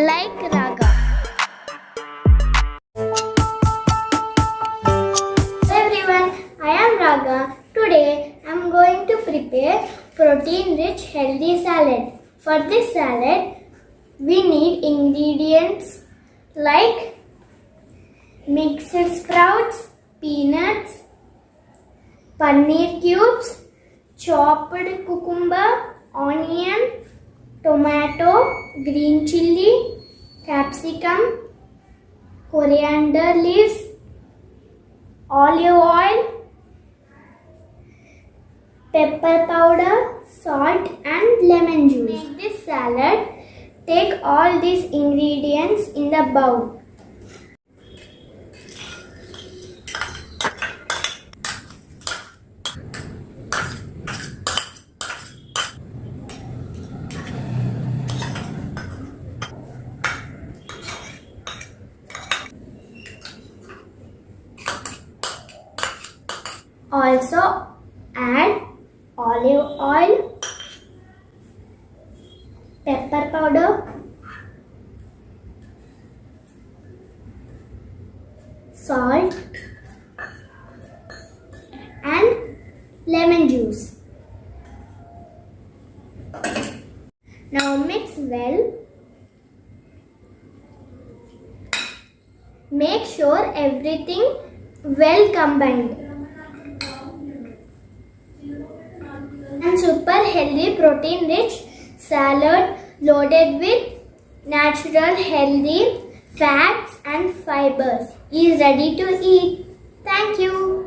like Raaga. Hello everyone, I am Raaga. Today I am going to prepare protein-rich healthy salad. For this salad, we need ingredients like mixed sprouts, peanuts, paneer cubes, chopped cucumber, onion, tomato, green chilli, capsicum, coriander leaves, olive oil, pepper powder, salt and lemon juice. To make this salad, take all these ingredients in the bowl. Also add olive oil, pepper powder, salt and lemon juice. Now mix well. Make sure everything well combined. And super healthy protein rich salad loaded with natural healthy fats and fibers is ready to eat. Thank you.